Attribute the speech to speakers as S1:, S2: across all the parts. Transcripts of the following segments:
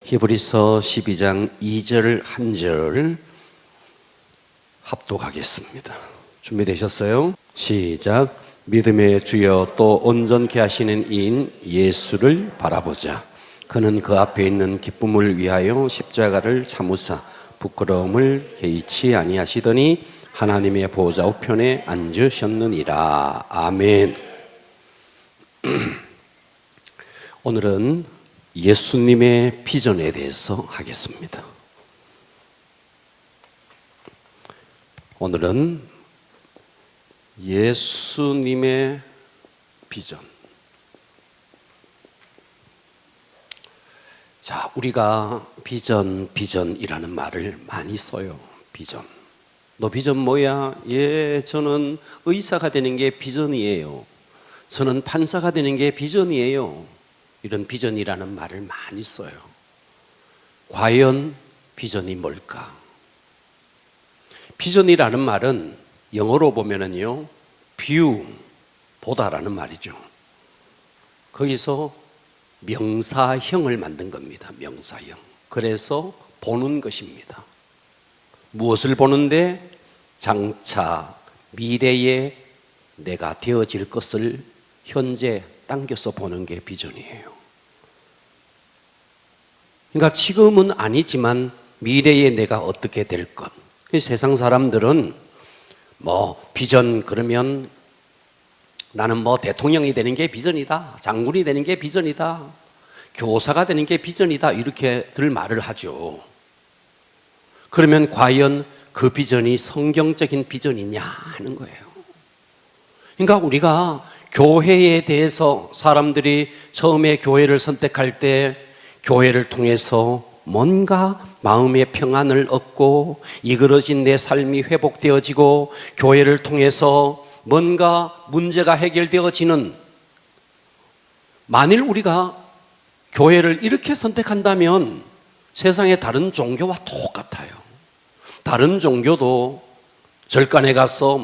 S1: 히브리서 12장 2절 1절 합독하겠습니다. 준비되셨어요? 시작. 믿음의 주여 또 온전케 하시는 이인 예수를 바라보자. 그는 그 앞에 있는 기쁨을 위하여 십자가를 참으사 부끄러움을 개의치 아니하시더니 하나님의 보좌 우편에 앉으셨느니라. 아멘. 오늘은 예수님의 비전에 대해서 하겠습니다. 오늘은 예수님의 비전. 자, 우리가 비전이라는 말을 많이 써요. 비전. 너 비전 뭐야? 예, 저는 의사가 되는 게 비전이에요. 저는 판사가 되는 게 비전이에요. 이런 비전이라는 말을 많이 써요. 과연 비전이 뭘까? 비전이라는 말은 영어로 보면은요, view, 보다라는 말이죠. 거기서 명사형을 만든 겁니다. 명사형. 그래서 보는 것입니다. 무엇을 보는데? 장차 미래에 내가 되어질 것을 현재 당겨서 보는 게 비전이에요. 그러니까 지금은 아니지만 미래에 내가 어떻게 될 것. 세상 사람들은 비전 그러면 나는 대통령이 되는 게 비전이다. 장군이 되는 게 비전이다. 교사가 되는 게 비전이다. 이렇게들 말을 하죠. 그러면 과연 그 비전이 성경적인 비전이냐 하는 거예요. 그러니까 우리가 교회에 대해서 사람들이 처음에 교회를 선택할 때 교회를 통해서 뭔가 마음의 평안을 얻고 이그러진 내 삶이 회복되어지고 교회를 통해서 뭔가 문제가 해결되어지는, 만일 우리가 교회를 이렇게 선택한다면 세상의 다른 종교와 똑같아요. 다른 종교도 절간에 가서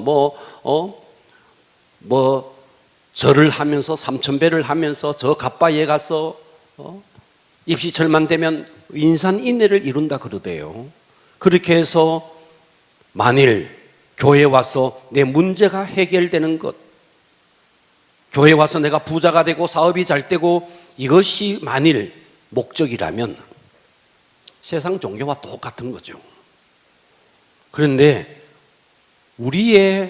S1: 절을 하면서 삼천배를 하면서 저 갓바위에 가서 입시철만 되면 인산인해를 이룬다 그러대요. 그렇게 해서 만일 교회에 와서 내 문제가 해결되는 것, 교회에 와서 내가 부자가 되고 사업이 잘 되고 이것이 만일 목적이라면 세상 종교와 똑같은 거죠. 그런데 우리가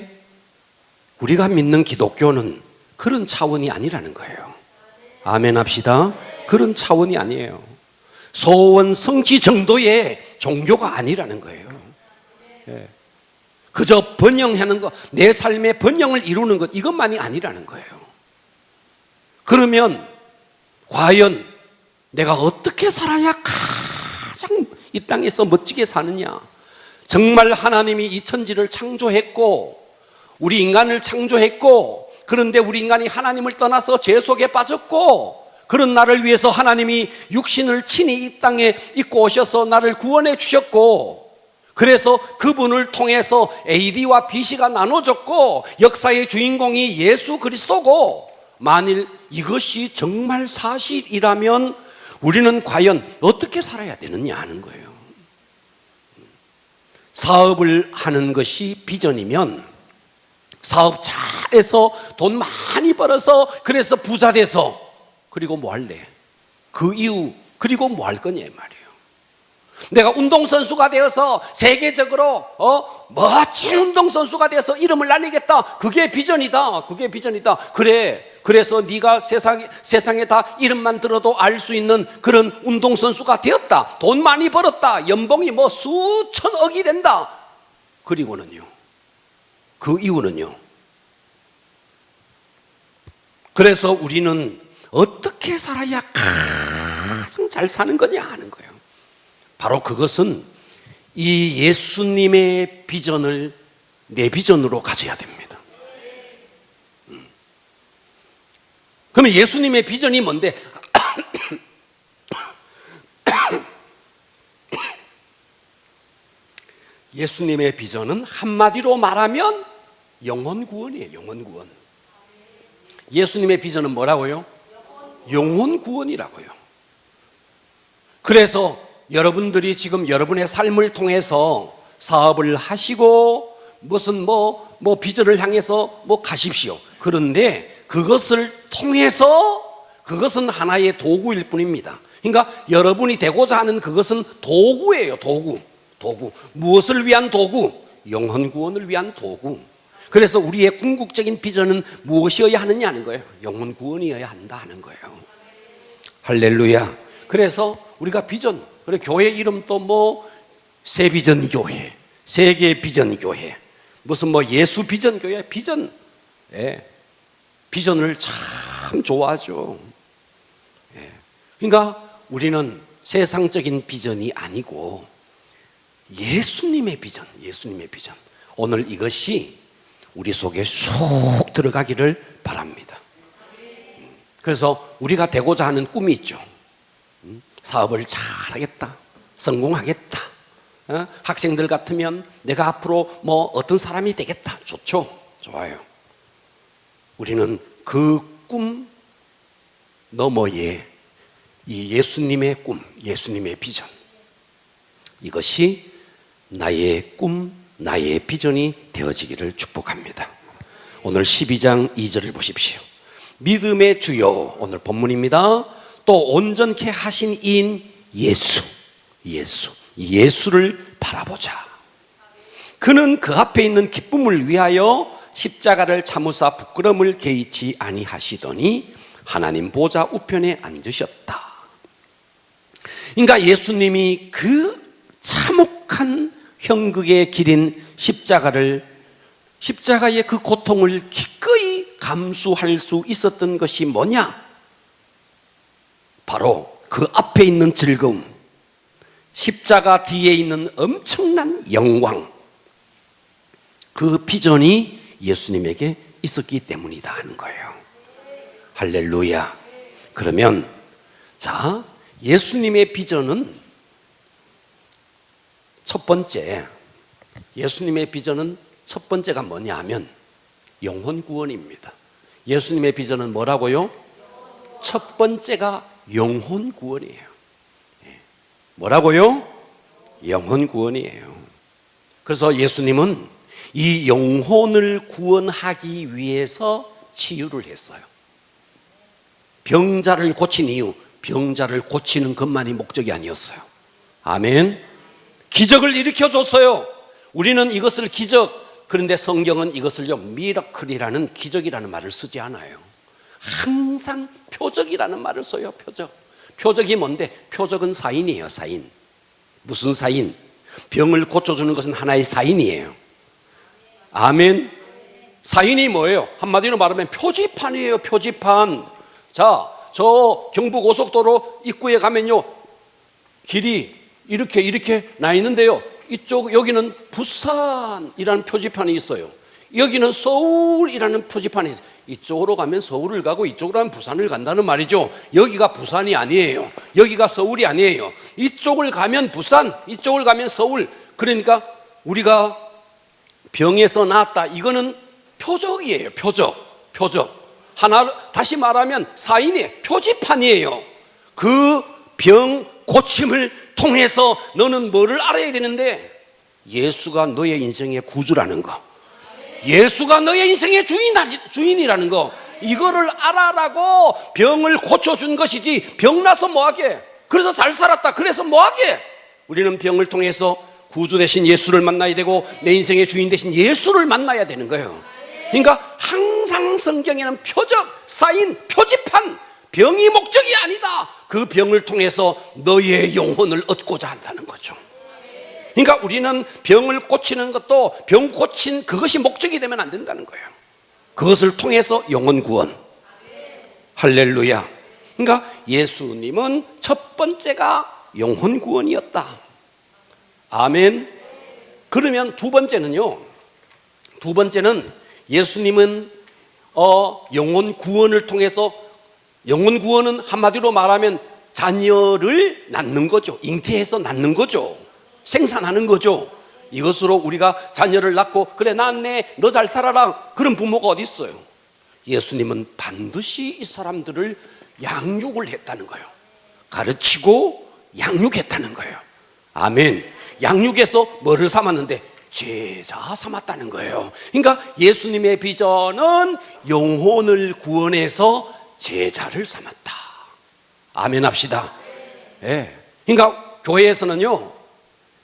S1: 믿는 기독교는 그런 차원이 아니라는 거예요. 아멘 합시다. 그런 차원이 아니에요. 소원 성취 정도의 종교가 아니라는 거예요. 그저 번영하는 것, 내 삶의 번영을 이루는 것, 이것만이 아니라는 거예요. 그러면 과연 내가 어떻게 살아야 가장 이 땅에서 멋지게 사느냐? 정말 하나님이 이 천지를 창조했고 우리 인간을 창조했고, 그런데 우리 인간이 하나님을 떠나서 죄 속에 빠졌고, 그런 나를 위해서 하나님이 육신을 친히 이 땅에 입고 오셔서 나를 구원해 주셨고, 그래서 그분을 통해서 AD와 BC가 나눠졌고 역사의 주인공이 예수 그리스도고, 만일 이것이 정말 사실이라면 우리는 과연 어떻게 살아야 되느냐 하는 거예요. 사업을 하는 것이 비전이면 사업 잘해서 돈 많이 벌어서 그래서 부자 돼서 그리고 뭐 할래? 그 이후 그리고 뭐 할 거냐 말이에요. 내가 운동선수가 되어서 세계적으로 멋진 운동선수가 되어서 이름을 날리겠다. 그게 비전이다. 그게 비전이다. 그래서 네가 세상에 다 이름만 들어도 알 수 있는 그런 운동선수가 되었다. 돈 많이 벌었다. 연봉이 수천억이 된다. 그리고는요, 그 이유는요. 그래서 우리는 어떻게 살아야 가장 잘 사는 거냐 하는 거예요. 바로 그것은 이 예수님의 비전을 내 비전으로 가져야 됩니다. 그러면 예수님의 비전이 뭔데? 예수님의 비전은 한마디로 말하면 영혼 구원이에요. 영혼 구원. 예수님의 비전은 뭐라고요? 영혼 구원이라고요. 그래서 여러분들이 지금 여러분의 삶을 통해서 사업을 하시고 무슨 비전을 향해서 가십시오. 그런데 그것을 통해서 그것은 하나의 도구일 뿐입니다. 그러니까 여러분이 되고자 하는 그것은 도구예요. 도구. 무엇을 위한 도구? 영혼 구원을 위한 도구. 그래서 우리의 궁극적인 비전은 무엇이어야 하느냐는 거예요. 영혼 구원이어야 한다 하는 거예요. 할렐루야. 그래서 우리가 비전, 그래 교회 이름도 새비전 교회, 세계 비전 교회, 무슨 예수 비전 교회, 비전, 비전을 참 좋아하죠. 그러니까 우리는 세상적인 비전이 아니고 예수님의 비전. 오늘 이것이 우리 속에 쏙 들어가기를 바랍니다. 그래서 우리가 되고자 하는 꿈이 있죠. 사업을 잘하겠다, 성공하겠다, 학생들 같으면 내가 앞으로 어떤 사람이 되겠다. 좋죠, 좋아요. 우리는 그 꿈 너머에 이 예수님의 꿈, 예수님의 비전, 이것이 나의 꿈, 나의 비전이 되어지기를 축복합니다. 오늘 12장 2절을 보십시오. 믿음의 주요, 오늘 본문입니다. 또 온전케 하신 이인 예수를 바라보자. 그는 그 앞에 있는 기쁨을 위하여 십자가를 참으사 부끄러움을 개의치 아니하시더니 하나님 보좌 우편에 앉으셨다. 그러니까 예수님이 그 참혹한 형극의 길인 십자가의 그 고통을 기꺼이 감수할 수 있었던 것이 뭐냐? 바로 그 앞에 있는 즐거움, 십자가 뒤에 있는 엄청난 영광, 그 비전이 예수님에게 있었기 때문이다 하는 거예요. 할렐루야. 그러면 자, 예수님의 비전은 첫 번째, 예수님의 비전은 첫 번째가 뭐냐 하면 영혼 구원입니다. 예수님의 비전은 뭐라고요? 첫 번째가 영혼 구원이에요. 뭐라고요? 영혼 구원이에요. 그래서 예수님은 이 영혼을 구원하기 위해서 치유를 했어요. 병자를 고친 이유, 병자를 고치는 것만이 목적이 아니었어요. 아멘. 기적을 일으켜줬어요. 우리는 이것을 기적, 그런데 성경은 이것을요 미러클이라는, 기적이라는 말을 쓰지 않아요. 항상 표적이라는 말을 써요. 표적이 뭔데? 표적은 사인이에요. 사인. 무슨 사인? 병을 고쳐주는 것은 하나의 사인이에요. 아멘. 사인이 뭐예요? 한마디로 말하면 표지판이에요. 표지판. 자, 저 경부고속도로 입구에 가면요 길이 이렇게 나 있는데요, 여기는 부산이라는 표지판이 있어요. 여기는 서울이라는 표지판이 있어요. 이쪽으로 가면 서울을 가고 이쪽으로 가면 부산을 간다는 말이죠. 여기가 부산이 아니에요. 여기가 서울이 아니에요. 이쪽을 가면 부산, 이쪽을 가면 서울. 그러니까 우리가 병에서 나았다, 이거는 표적이에요. 표적. 하나, 다시 말하면 사인이에요. 표지판이에요. 그 병 고침을 통해서 너는 뭐를 알아야 되는데, 예수가 너의 인생의 구주라는 거, 예수가 너의 인생의 주인이라는 거, 이거를 알아라고 병을 고쳐준 것이지, 병나서 뭐하게, 그래서 잘 살았다 그래서 뭐하게. 우리는 병을 통해서 구주 대신 예수를 만나야 되고 내 인생의 주인 대신 예수를 만나야 되는 거예요. 그러니까 항상 성경에는 표적, 사인, 표지판, 병이 목적이 아니다. 그 병을 통해서 너의 영혼을 얻고자 한다는 거죠. 그러니까 우리는 병을 고치는 것도 병 고친 그것이 목적이 되면 안 된다는 거예요. 그것을 통해서 영혼 구원. 할렐루야. 그러니까 예수님은 첫 번째가 영혼 구원이었다. 아멘. 그러면 두 번째는요, 두 번째는 예수님은 영혼 구원을 통해서, 영혼 구원은 한마디로 말하면 자녀를 낳는 거죠. 잉태해서 낳는 거죠. 생산하는 거죠. 이것으로 우리가 자녀를 낳고, 그래 낳았네, 너 잘 살아라, 그런 부모가 어디 있어요? 예수님은 반드시 이 사람들을 양육을 했다는 거예요. 가르치고 양육했다는 거예요. 아멘. 양육해서 뭐를 삼았는데? 제자 삼았다는 거예요. 그러니까 예수님의 비전은 영혼을 구원해서 제자를 삼았다. 아멘 합시다. 예. 그러니까 교회에서는요,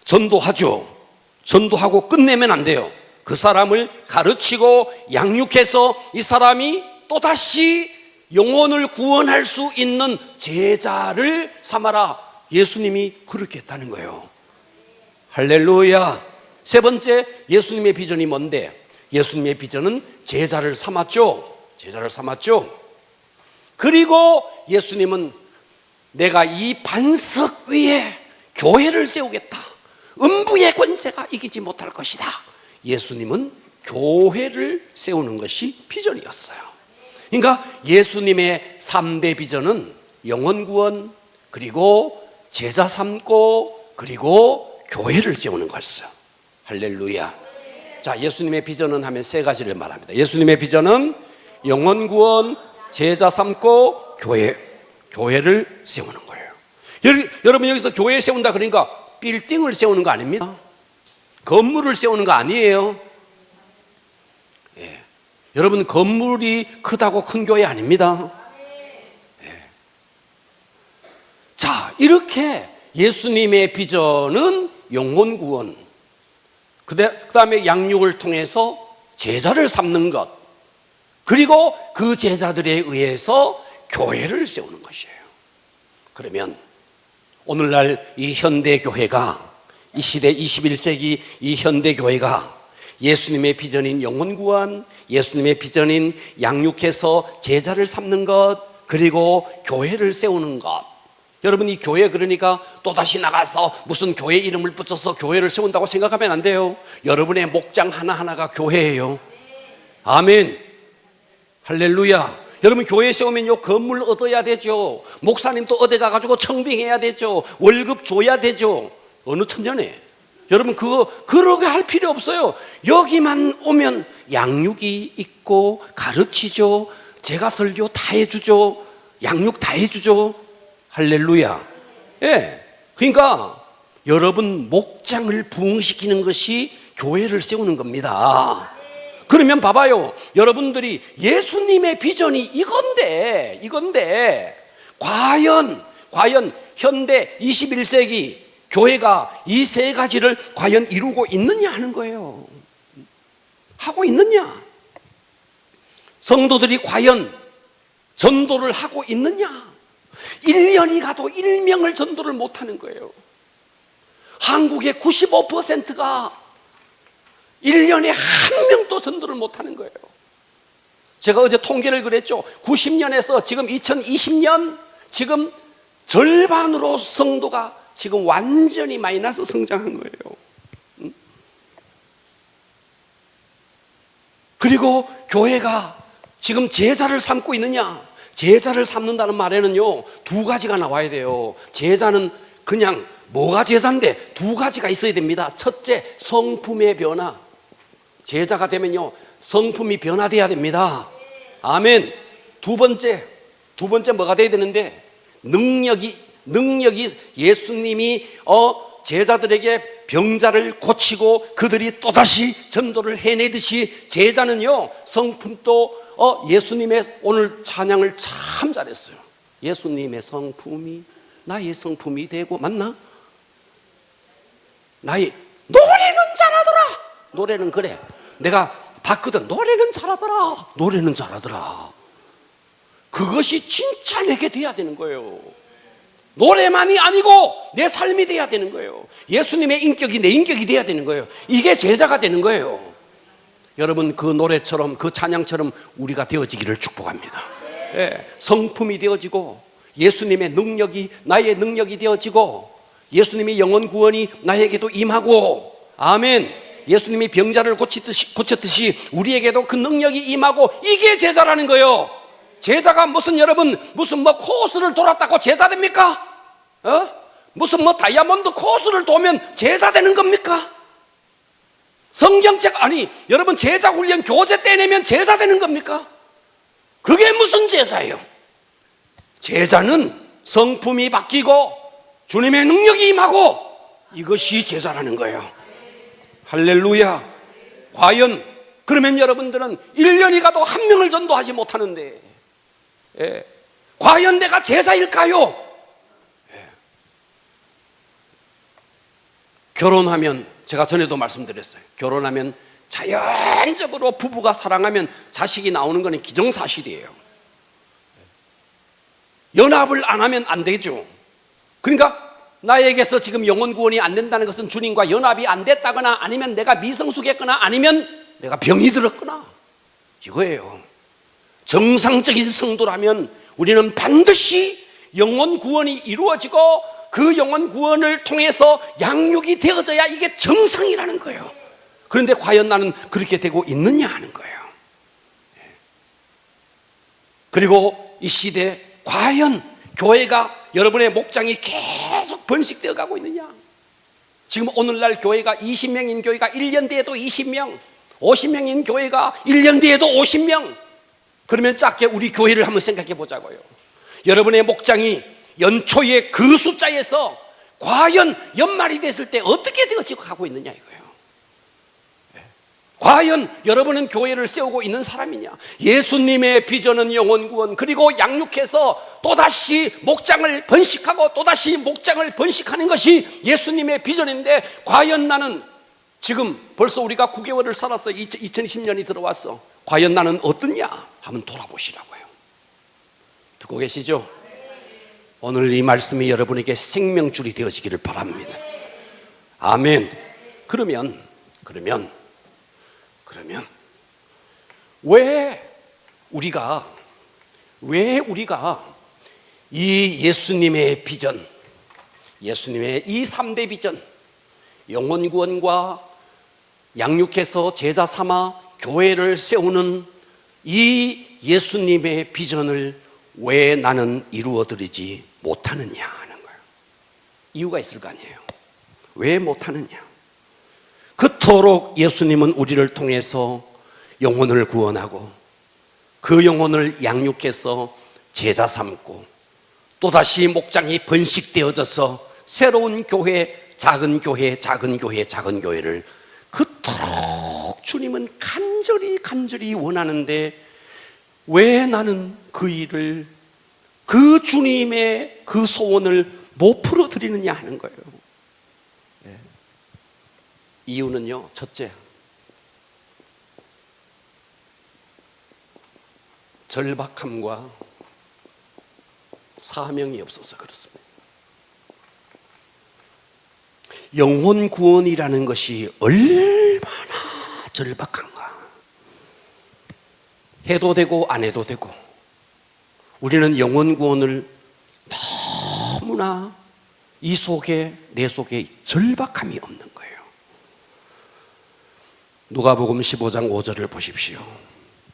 S1: 전도하죠. 전도하고 끝내면 안 돼요. 그 사람을 가르치고 양육해서 이 사람이 또다시 영혼을 구원할 수 있는 제자를 삼아라. 예수님이 그렇게 했다는 거예요. 할렐루야. 세 번째, 예수님의 비전이 뭔데? 예수님의 비전은 제자를 삼았죠. 제자를 삼았죠. 그리고 예수님은 내가 이 반석 위에 교회를 세우겠다. 음부의 권세가 이기지 못할 것이다. 예수님은 교회를 세우는 것이 비전이었어요. 그러니까 예수님의 3대 비전은 영혼 구원, 그리고 제자 삼고, 그리고 교회를 세우는 것이었어요. 할렐루야. 자, 예수님의 비전은 하면 세 가지를 말합니다. 예수님의 비전은 영혼 구원, 제자 삼고, 교회를 세우는 거예요. 여러분, 여기서 교회 세운다 그러니까 빌딩을 세우는 거 아닙니다. 건물을 세우는 거 아니에요. 예. 여러분, 건물이 크다고 큰 교회 아닙니다. 예. 자, 이렇게 예수님의 비전은 영혼 구원, 그 다음에 양육을 통해서 제자를 삼는 것, 그리고 그 제자들에 의해서 교회를 세우는 것이에요. 그러면 오늘날 이 현대교회가, 이 시대 21세기 이 현대교회가 예수님의 비전인 영혼구원, 예수님의 비전인 양육해서 제자를 삼는 것, 그리고 교회를 세우는 것. 여러분, 이 교회 그러니까 또다시 나가서 무슨 교회 이름을 붙여서 교회를 세운다고 생각하면 안 돼요. 여러분의 목장 하나하나가 교회예요. 아멘. 할렐루야. 여러분, 교회 세우면요, 건물 얻어야 되죠. 목사님도 얻어 가가지고 청빙해야 되죠. 월급 줘야 되죠. 어느 천년에. 여러분, 그러게 할 필요 없어요. 여기만 오면 양육이 있고 가르치죠. 제가 설교 다 해주죠. 양육 다 해주죠. 할렐루야. 예. 그러니까 여러분 목장을 부흥시키는 것이 교회를 세우는 겁니다. 그러면 봐봐요. 여러분들이 예수님의 비전이 이건데 과연 현대 21세기 교회가 이 세 가지를 과연 이루고 있느냐 하는 거예요. 하고 있느냐? 성도들이 과연 전도를 하고 있느냐? 1년이 가도 1명을 전도를 못하는 거예요. 한국의 95%가 1년에 한 명도 전도를 못하는 거예요. 제가 어제 통계를 그랬죠. 90년에서 지금 2020년 지금 절반으로 성도가 지금 완전히 마이너스 성장한 거예요. 그리고 교회가 지금 제자를 삼고 있느냐? 제자를 삼는다는 말에는요, 두 가지가 나와야 돼요. 제자는 그냥 뭐가 제자인데 두 가지가 있어야 됩니다. 첫째, 성품의 변화. 제자가 되면요, 성품이 변화돼야 됩니다. 아멘. 두 번째 뭐가 돼야 되는데, 능력이 예수님이 제자들에게 병자를 고치고 그들이 또다시 전도를 해내듯이 제자는요, 성품도 예수님의 오늘 찬양을 참 잘했어요. 예수님의 성품이 나의 성품이 되고, 맞나? 노래는 잘하더라. 노래는 그래. 내가 봤거든. 노래는 잘하더라. 그것이 진짜 내게 돼야 되는 거예요. 노래만이 아니고 내 삶이 돼야 되는 거예요. 예수님의 인격이 내 인격이 돼야 되는 거예요. 이게 제자가 되는 거예요. 여러분, 그 노래처럼, 그 찬양처럼 우리가 되어지기를 축복합니다. 예, 성품이 되어지고 예수님의 능력이 나의 능력이 되어지고 예수님의 영혼 구원이 나에게도 임하고, 아멘. 예수님이 병자를 고쳤듯이 우리에게도 그 능력이 임하고, 이게 제자라는 거예요. 제자가 여러분 무슨 코스를 돌았다고 제자 됩니까? 무슨 다이아몬드 코스를 도면 제자 되는 겁니까? 성경책, 아니 여러분, 제자 훈련 교재 떼내면 제자 되는 겁니까? 그게 무슨 제자예요? 제자는 성품이 바뀌고 주님의 능력이 임하고 이것이 제자라는 거예요. 할렐루야. 과연 그러면 여러분들은 1년이 가도 한 명을 전도하지 못하는데 과연 내가 제자일까요? 결혼하면 제가 전에도 말씀드렸어요. 결혼하면 자연적으로 부부가 사랑하면 자식이 나오는 것은 기정사실이에요. 연합을 안 하면 안 되죠. 그러니까 나에게서 지금 영혼 구원이 안 된다는 것은 주님과 연합이 안 됐다거나 아니면 내가 미성숙했거나 아니면 내가 병이 들었거나 이거예요. 정상적인 성도라면 우리는 반드시 영혼 구원이 이루어지고 그 영혼 구원을 통해서 양육이 되어져야 이게 정상이라는 거예요. 그런데 과연 나는 그렇게 되고 있느냐 하는 거예요. 그리고 이 시대에 과연 교회가 여러분의 목장이 계속 번식되어 가고 있느냐? 지금 오늘날 교회가 20명인 교회가 1년 뒤에도 20명, 50명인 교회가 1년 뒤에도 50명. 그러면 작게 우리 교회를 한번 생각해 보자고요. 여러분의 목장이 연초에 그 숫자에서 과연 연말이 됐을 때 어떻게 되어지고 가고 있느냐 이거예요. 과연 여러분은 교회를 세우고 있는 사람이냐? 예수님의 비전은 영혼 구원, 그리고 양육해서 또다시 목장을 번식하고 또다시 목장을 번식하는 것이 예수님의 비전인데 과연 나는 지금 벌써 우리가 9개월을 살았어. 2020년이 들어왔어. 과연 나는 어떠냐? 한번 돌아보시라고요. 듣고 계시죠? 오늘 이 말씀이 여러분에게 생명줄이 되어지기를 바랍니다. 아멘. 그러면 왜 우리가 이 예수님의 비전, 예수님의 이 3대 비전, 영혼 구원과 양육해서 제자 삼아 교회를 세우는 이 예수님의 비전을 왜 나는 이루어드리지 못하느냐 하는 거예요. 이유가 있을 거 아니에요. 왜 못하느냐? 그토록 예수님은 우리를 통해서 영혼을 구원하고 그 영혼을 양육해서 제자 삼고 또다시 목장이 번식되어져서 새로운 교회, 작은 교회, 작은 교회, 작은 교회를 그토록 주님은 간절히 원하는데 왜 나는 그 일을, 그 주님의 그 소원을 못 풀어드리느냐 하는 거예요. 이유는요, 첫째, 절박함과 사명이 없어서 그렇습니다. 영혼 구원이라는 것이 얼마나 절박한가. 해도 되고 안 해도 되고 우리는 영혼 구원을 너무나 이 속에, 내 속에 절박함이 없는 거예요. 누가복음 15장 5절을 보십시오.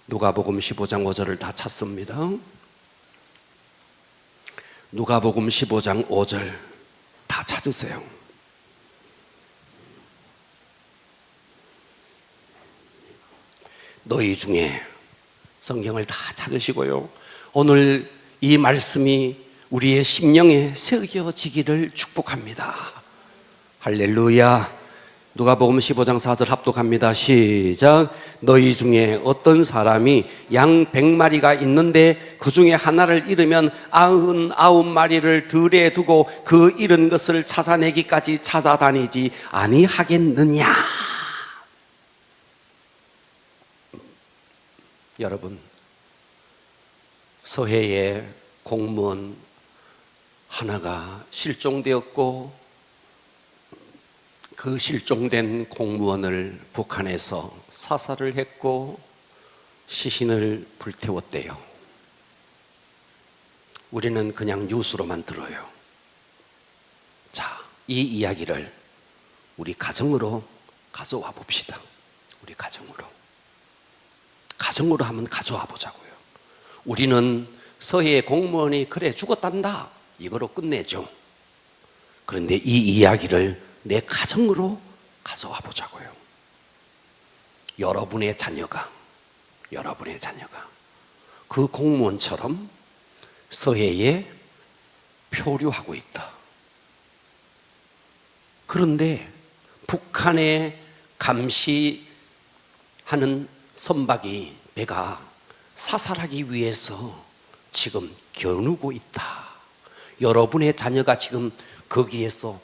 S1: 누가복음 15장 5절을 다 찾습니다. 누가복음 15장 5절 다 찾으세요. 너희 중에, 성경을 다 찾으시고요, 오늘 이 말씀이 우리의 심령에 새겨지기를 축복합니다. 할렐루야. 누가복음 15장 4절 합독합니다. 시작. 너희 중에 어떤 사람이 양 100마리가 있는데 그 중에 하나를 잃으면 99마리를 들에 두고 그 잃은 것을 찾아내기까지 찾아다니지 아니하겠느냐. 여러분, 서해에 공무원 하나가 실종되었고 그 실종된 공무원을 북한에서 사살을 했고 시신을 불태웠대요. 우리는 그냥 뉴스로만 들어요. 자, 이 이야기를 우리 가정으로 가져와 봅시다. 우리 가정으로 한번 가져와 보자고요. 우리는 서해의 공무원이 그래 죽었단다 이거로 끝내죠. 그런데 이 이야기를 내 가정으로 가져와 보자고요. 여러분의 자녀가 그 공무원처럼 서해에 표류하고 있다. 그런데 북한에 감시하는 선박이 배가 사살하기 위해서 지금 겨누고 있다. 여러분의 자녀가 지금 거기에서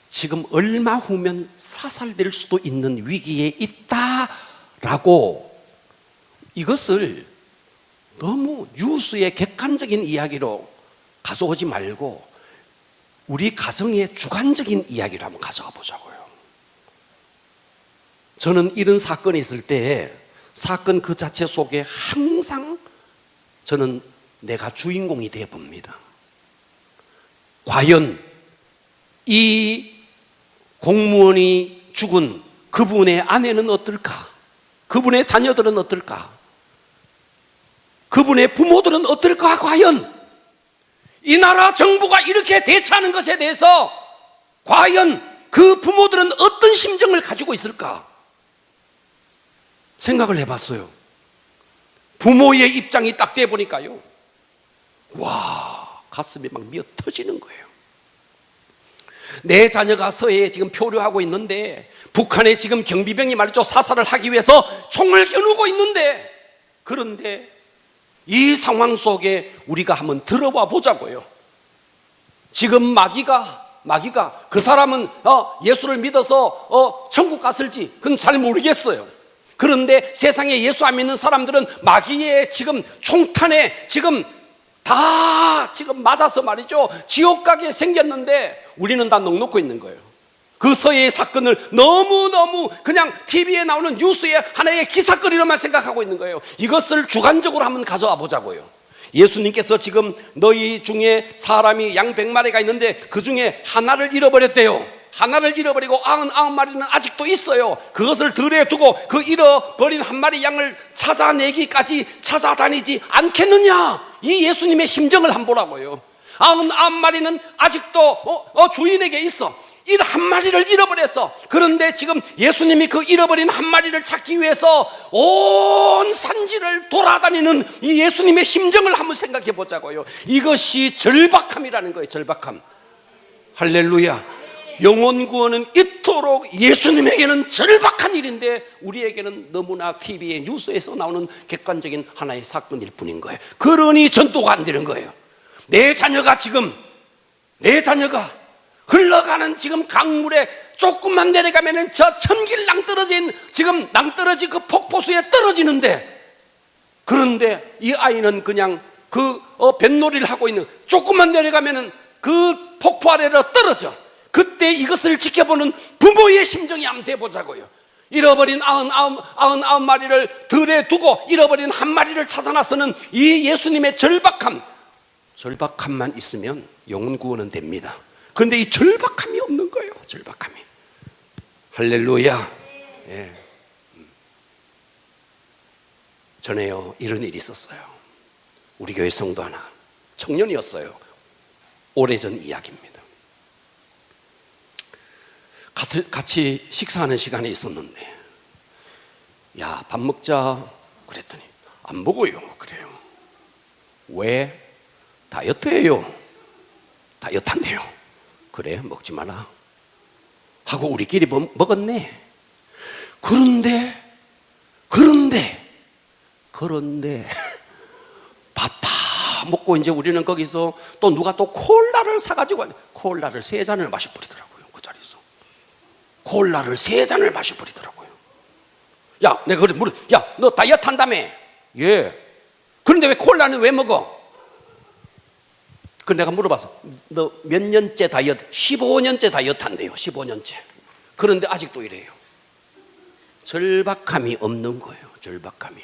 S1: 지금 얼마 후면 사살될 수도 있는 위기에 있다라고, 이것을 너무 뉴스의 객관적인 이야기로 가져오지 말고 우리 가정의 주관적인 이야기를 한번 가져가 보자고요. 저는 이런 사건이 있을 때 사건 그 자체 속에 항상 저는 내가 주인공이 되어 봅니다. 과연 이 공무원이 죽은 그분의 아내는 어떨까? 그분의 자녀들은 어떨까? 그분의 부모들은 어떨까? 과연 이 나라 정부가 이렇게 대처하는 것에 대해서 과연 그 부모들은 어떤 심정을 가지고 있을까? 생각을 해봤어요. 부모의 입장이 딱 돼 보니까요, 와, 가슴이 막 미어 터지는 거예요. 내 자녀가 서해에 지금 표류하고 있는데 북한에 지금 경비병이 말이죠, 사살을 하기 위해서 총을 겨누고 있는데, 그런데 이 상황 속에 우리가 한번 들어와 보자고요. 지금 마귀가 그 사람은 예수를 믿어서 천국 갔을지 그건 잘 모르겠어요. 그런데 세상에 예수 안 믿는 사람들은 마귀의 지금 총탄에 지금 다 지금 맞아서 말이죠, 지옥 가게 생겼는데 우리는 다 넋놓고 있는 거예요. 그 서해의 사건을 너무너무 그냥 TV에 나오는 뉴스의 하나의 기사거리로만 생각하고 있는 거예요. 이것을 주관적으로 한번 가져와 보자고요. 예수님께서 지금 너희 중에 사람이 양 100마리가 있는데 그 중에 하나를 잃어버렸대요. 하나를 잃어버리고 99마리는 아직도 있어요. 그것을 들에 두고 그 잃어버린 한 마리 양을 찾아내기까지 찾아다니지 않겠느냐? 이 예수님의 심정을 한번 보라고요. 99마리는 아직도 주인에게 있어. 한 마리를 잃어버렸어. 그런데 지금 예수님이 그 잃어버린 한 마리를 찾기 위해서 온 산지를 돌아다니는 이 예수님의 심정을 한번 생각해 보자고요. 이것이 절박함이라는 거예요. 절박함. 할렐루야. 영혼 구원은 이토록 예수님에게는 절박한 일인데 우리에게는 너무나 TV에 뉴스에서 나오는 객관적인 하나의 사건일 뿐인 거예요. 그러니 전도가 안 되는 거예요. 내 자녀가 흘러가는 지금 강물에 조금만 내려가면은 저 천길 낭떠러진 지금 낭떠러지 그 폭포수에 떨어지는데, 그런데 이 아이는 그냥 그 뱃놀이를 하고 있는, 조금만 내려가면은 그 폭포 아래로 떨어져. 그때 이것을 지켜보는 부모의 심정이 한번 돼보자고요. 잃어버린 99마리를 들에 두고 잃어버린 한 마리를 찾아 나서는 이 예수님의 절박함만 있으면 영혼 구원은 됩니다. 그런데 이 절박함이 없는 거예요. 절박함이. 할렐루야. 예. 전에요, 이런 일이 있었어요. 우리 교회 성도 하나, 청년이었어요. 오래전 이야기입니다. 같이 식사하는 시간이 있었는데, 야, 밥 먹자 그랬더니 안 먹어요. 그래요. 왜? 다이어트예요. 다이어트 한대요. 그래, 먹지 마라 하고 우리끼리 먹었네. 그런데 밥 다 먹고 이제 우리는 거기서 또 누가 또 콜라를 사가지고 왔네. 콜라를 3잔을 마셔버리더라고요. 그 자리에서 콜라를 3잔을 마셔버리더라고요. 야, 내가 그래 물어, 야, 너 다이어트 한다며? 예. 그런데 왜 콜라는 왜 먹어? 그 내가 물어봐서, 너 몇 년째 다이어트? 15년째 다이어트 한대요. 15년째. 그런데 아직도 이래요. 절박함이 없는 거예요. 절박함이.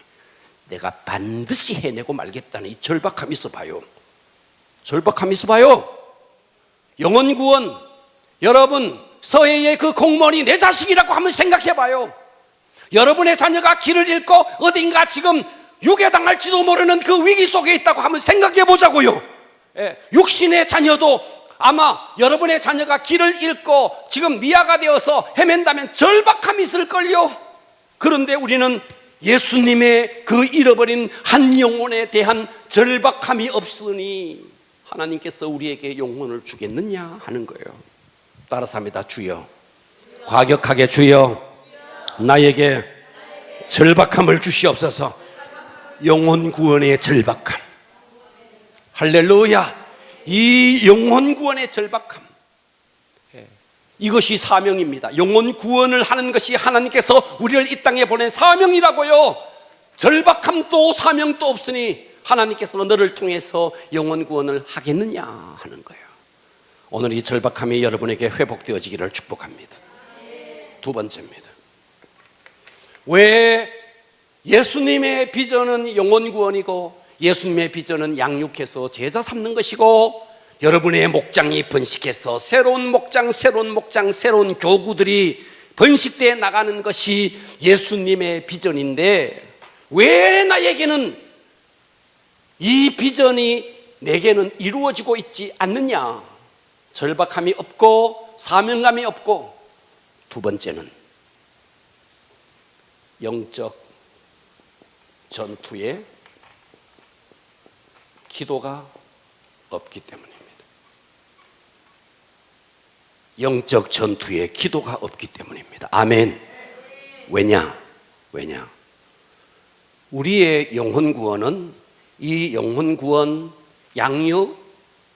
S1: 내가 반드시 해내고 말겠다는 이 절박함이 있어봐요. 절박함이 있어봐요. 영혼 구원, 여러분 서해의 그 공무원이 내 자식이라고 한번 생각해봐요. 여러분의 자녀가 길을 잃고 어딘가 지금 유괴당할지도 모르는 그 위기 속에 있다고 한번 생각해보자고요. 예, 육신의 자녀도 아마 여러분의 자녀가 길을 잃고 지금 미아가 되어서 헤맨다면 절박함이 있을걸요. 그런데 우리는 예수님의 그 잃어버린 한 영혼에 대한 절박함이 없으니 하나님께서 우리에게 영혼을 주겠느냐 하는 거예요. 따라서 합니다. 주여, 과격하게 주여, 나에게 절박함을 주시옵소서. 영혼 구원의 절박함. 할렐루야. 이 영혼 구원의 절박함, 이것이 사명입니다. 영혼 구원을 하는 것이 하나님께서 우리를 이 땅에 보낸 사명이라고요. 절박함도 사명도 없으니 하나님께서 너를 통해서 영혼 구원을 하겠느냐 하는 거예요. 오늘 이 절박함이 여러분에게 회복되어지기를 축복합니다. 두 번째입니다. 왜 예수님의 비전은 영혼 구원이고 예수님의 비전은 양육해서 제자 삼는 것이고 여러분의 목장이 번식해서 새로운 목장, 새로운 목장, 새로운 교구들이 번식되어 나가는 것이 예수님의 비전인데 왜 나에게는 이 비전이 내게는 이루어지고 있지 않느냐? 절박함이 없고 사명감이 없고, 두 번째는 영적 전투에 기도가 없기 때문입니다. 영적 전투에 기도가 없기 때문입니다. 아멘. 왜냐? 우리의 영혼 구원은, 이 영혼 구원 양육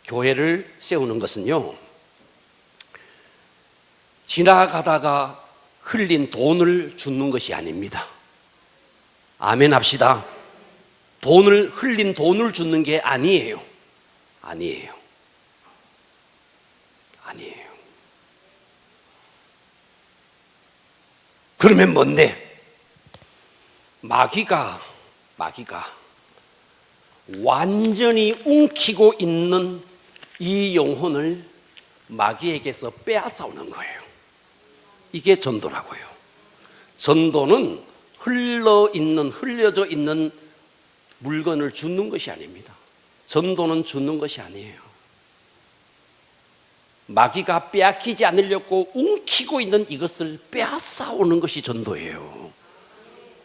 S1: 교회를 세우는 것은요, 지나가다가 흘린 돈을 줍는 것이 아닙니다. 아멘 합시다. 흘린 돈을 주는 게 아니에요. 그러면 뭔데? 마귀가 완전히 움키고 있는 이 영혼을 마귀에게서 빼앗아오는 거예요. 이게 전도라고요. 전도는 흘려져 있는 물건을 줍는 것이 아닙니다. 전도는 줍는 것이 아니에요. 마귀가 빼앗기지 않으려고 움키고 있는 이것을 빼앗아오는 것이 전도예요.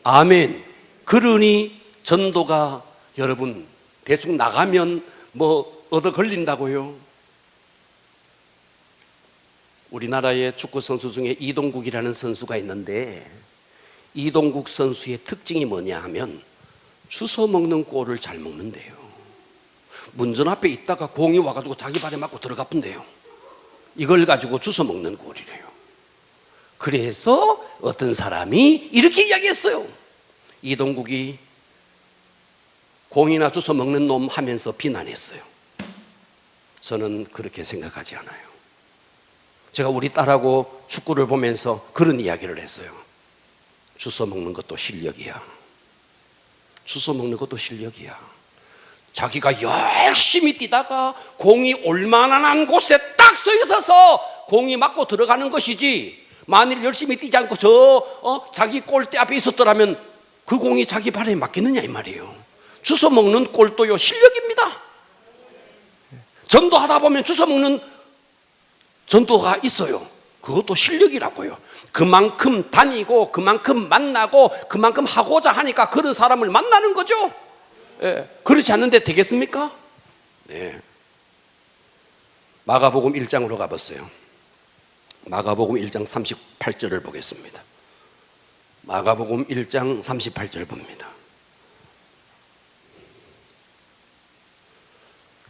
S1: 아멘. 그러니 전도가 여러분 대충 나가면 뭐 얻어 걸린다고요? 우리나라의 축구 선수 중에 이동국이라는 선수가 있는데, 이동국 선수의 특징이 뭐냐 하면 주워 먹는 골을 잘 먹는데요. 문전 앞에 있다가 공이 와가지고 자기 발에 맞고 들어가 본대요. 이걸 가지고 주워 먹는 골이래요. 그래서 어떤 사람이 이렇게 이야기했어요. 이동국이 공이나 주워 먹는 놈 하면서 비난했어요. 저는 그렇게 생각하지 않아요. 제가 우리 딸하고 축구를 보면서 그런 이야기를 했어요. 주워 먹는 것도 실력이야. 자기가 열심히 뛰다가 공이 올만한 곳에 딱 서 있어서 공이 맞고 들어가는 것이지, 만일 열심히 뛰지 않고 자기 골대 앞에 있었더라면 그 공이 자기 발에 맞겠느냐 이 말이에요. 주워 먹는 골도요 실력입니다. 전도하다 보면 주워 먹는 전도가 있어요. 그것도 실력이라고요. 그만큼 다니고 그만큼 만나고 그만큼 하고자 하니까 그런 사람을 만나는 거죠. 그렇지 않는데 되겠습니까? 네. 마가복음 1장으로 가보세요. 마가복음 1장 38절을 보겠습니다. 마가복음 1장 38절 봅니다.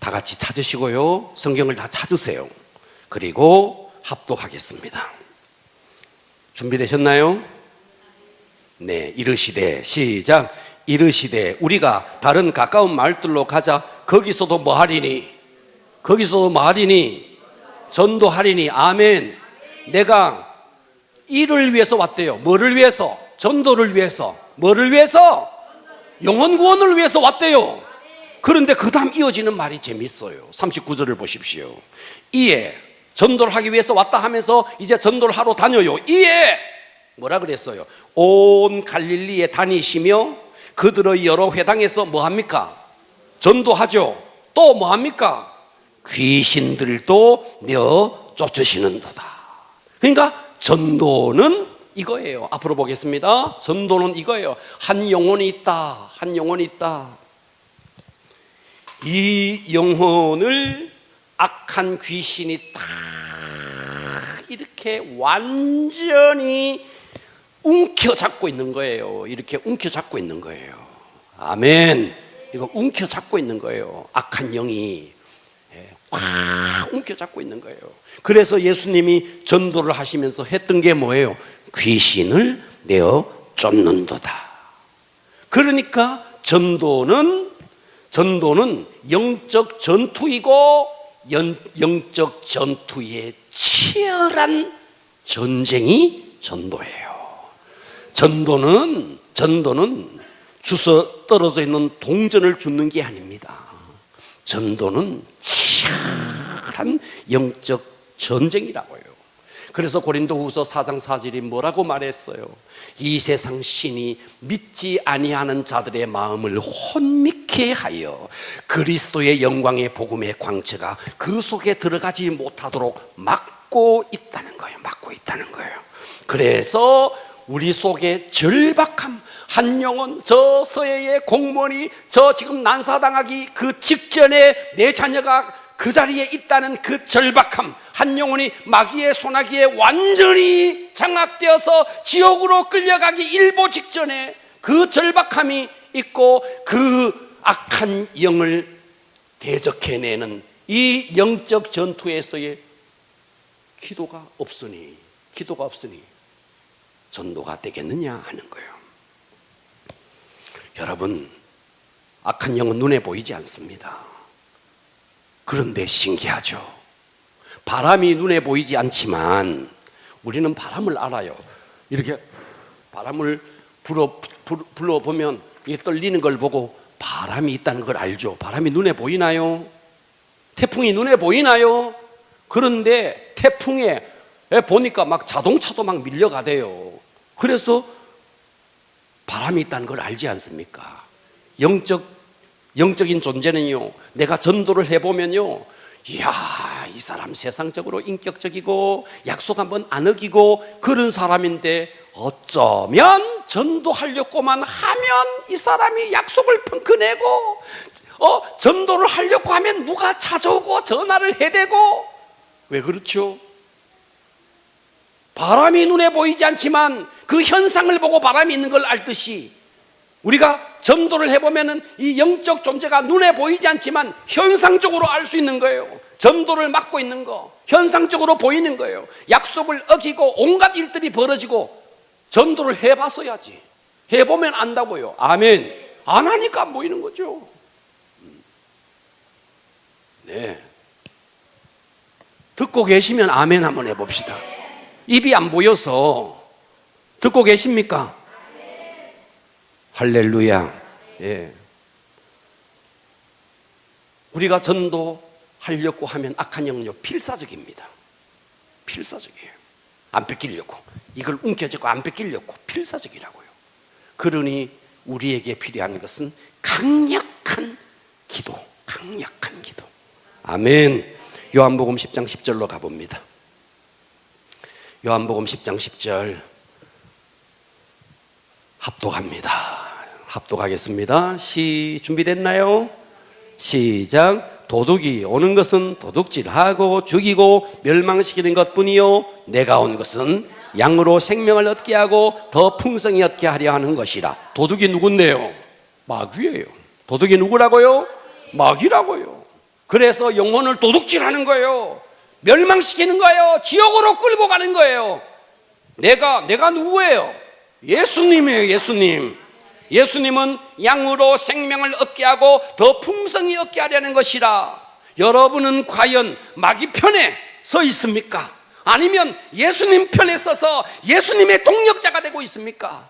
S1: 다 같이 찾으시고요, 성경을 다 찾으세요. 그리고 합독하겠습니다. 준비되셨나요? 네, 이르시되, 시작. 이르시되 우리가 다른 가까운 마을들로 가자. 거기서도 뭐 하리니? 전도하리니. 아멘. 내가 이를 위해서 왔대요. 뭐를 위해서? 전도를 위해서. 뭐를 위해서? 영혼 구원을 위해서 왔대요. 그런데 그 다음 이어지는 말이 재밌어요. 39절을 보십시오. 이에 전도를 하기 위해서 왔다 하면서 이제 전도를 하러 다녀요. 이에 뭐라 그랬어요? 온 갈릴리에 다니시며 그들의 여러 회당에서 뭐합니까? 전도하죠. 또 뭐합니까? 귀신들도 내어 쫓으시는도다. 그러니까 전도는 이거예요. 앞으로 보겠습니다. 전도는 이거예요. 한 영혼이 있다. 이 영혼을 악한 귀신이 딱 이렇게 완전히 움켜잡고 있는 거예요. 이렇게 움켜잡고 있는 거예요. 아멘. 이거 움켜잡고 있는 거예요. 악한 영이 꽉 움켜잡고 있는 거예요. 그래서 예수님이 전도를 하시면서 했던 게 뭐예요? 귀신을 내어 쫓는도다. 그러니까 전도는 영적 전투이고 영적 전투의 치열한 전쟁이 전도예요. 전도는 주서 떨어져 있는 동전을 줍는 게 아닙니다. 전도는 치열한 영적 전쟁이라고요. 그래서 고린도후서 4장 4절이 뭐라고 말했어요? 이 세상 신이 믿지 아니하는 자들의 마음을 혼미케 하여 그리스도의 영광의 복음의 광채가 그 속에 들어가지 못하도록 막고 있다는 거예요. 막고 있다는 거예요. 그래서 우리 속에 절박함, 한 영혼, 저 서해의 공무원이 저 지금 난사당하기 그 직전에 내 자녀가 그 자리에 있다는 그 절박함, 한 영혼이 마귀의 소나기에 완전히 장악되어서 지옥으로 끌려가기 일보 직전에 그 절박함이 있고 그 악한 영을 대적해내는 이 영적 전투에서의 기도가 없으니 전도가 되겠느냐 하는 거예요. 여러분, 악한 영은 눈에 보이지 않습니다. 그런데 신기하죠. 바람이 눈에 보이지 않지만 우리는 바람을 알아요. 이렇게 바람을 불어보면 이게 떨리는 걸 보고 바람이 있다는 걸 알죠. 바람이 눈에 보이나요? 태풍이 눈에 보이나요? 그런데 태풍에 보니까 막 자동차도 막 밀려가대요. 그래서 바람이 있다는 걸 알지 않습니까? 영적인 존재는요, 내가 전도를 해보면요, 이야, 이 사람 세상적으로 인격적이고 약속 한번 안 어기고 그런 사람인데 어쩌면 전도하려고만 하면 이 사람이 약속을 펑크내고 전도를 하려고 하면 누가 찾아오고 전화를 해대고. 왜 그렇죠? 바람이 눈에 보이지 않지만 그 현상을 보고 바람이 있는 걸 알듯이 우리가 전도를 해보면 이 영적 존재가 눈에 보이지 않지만 현상적으로 알 수 있는 거예요. 전도를 맡고 있는 거 현상적으로 보이는 거예요. 약속을 어기고 온갖 일들이 벌어지고 전도를 해봤어야지. 해보면 안다고요. 아멘. 안 하니까 안 보이는 거죠. 네. 듣고 계시면 아멘 한번 해봅시다. 입이 안 보여서 듣고 계십니까? 할렐루야. 예. 우리가 전도하려고 하면 악한 영은요 필사적입니다. 필사적이에요. 안 뺏기려고, 이걸 움켜쥐고 안 뺏기려고 필사적이라고요. 그러니 우리에게 필요한 것은 강력한 기도, 강력한 기도. 아멘. 요한복음 10장 10절로 가봅니다. 요한복음 10장 10절 합독합니다. 합독하겠습니다. 준비됐나요? 시작. 도둑이 오는 것은 도둑질하고 죽이고 멸망시키는 것뿐이요 내가 온 것은 양으로 생명을 얻게 하고 더 풍성히 얻게 하려 하는 것이라. 도둑이 누군데요? 마귀예요. 도둑이 누구라고요? 마귀라고요. 그래서 영혼을 도둑질하는 거예요. 멸망시키는 거예요. 지옥으로 끌고 가는 거예요. 내가 누구예요? 예수님이에요. 예수님은 양으로 생명을 얻게 하고 더 풍성히 얻게 하려는 것이라. 여러분은 과연 마귀 편에 서 있습니까? 아니면 예수님 편에 서서 예수님의 동력자가 되고 있습니까?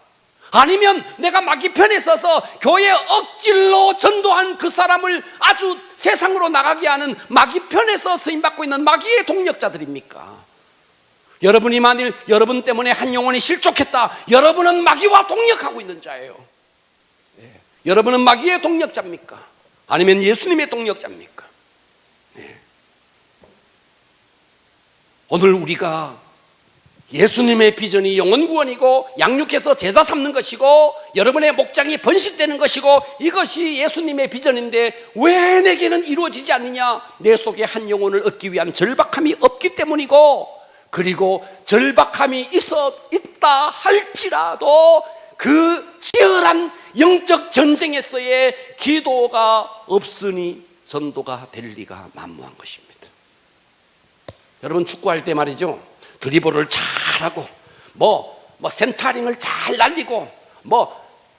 S1: 아니면 내가 마귀 편에 서서 교회 억질로 전도한 그 사람을 아주 세상으로 나가게 하는 마귀 편에서 쓰임받고 있는 마귀의 동력자들입니까? 여러분이 만일 여러분 때문에 한 영혼이 실족했다, 여러분은 마귀와 동력하고 있는 자예요. 네. 여러분은 마귀의 동력자입니까? 아니면 예수님의 동력자입니까? 네. 오늘 우리가 예수님의 비전이 영혼구원이고 양육해서 제자 삼는 것이고 여러분의 목장이 번식되는 것이고 이것이 예수님의 비전인데 왜 내게는 이루어지지 않느냐? 내 속에 한 영혼을 얻기 위한 절박함이 없기 때문이고 그리고 절박함이 있다 할지라도 그 치열한 영적 전쟁에서의 기도가 없으니 전도가 될 리가 만무한 것입니다. 여러분, 축구할 때 말이죠, 드리블을 잘하고 센터링을 잘 날리고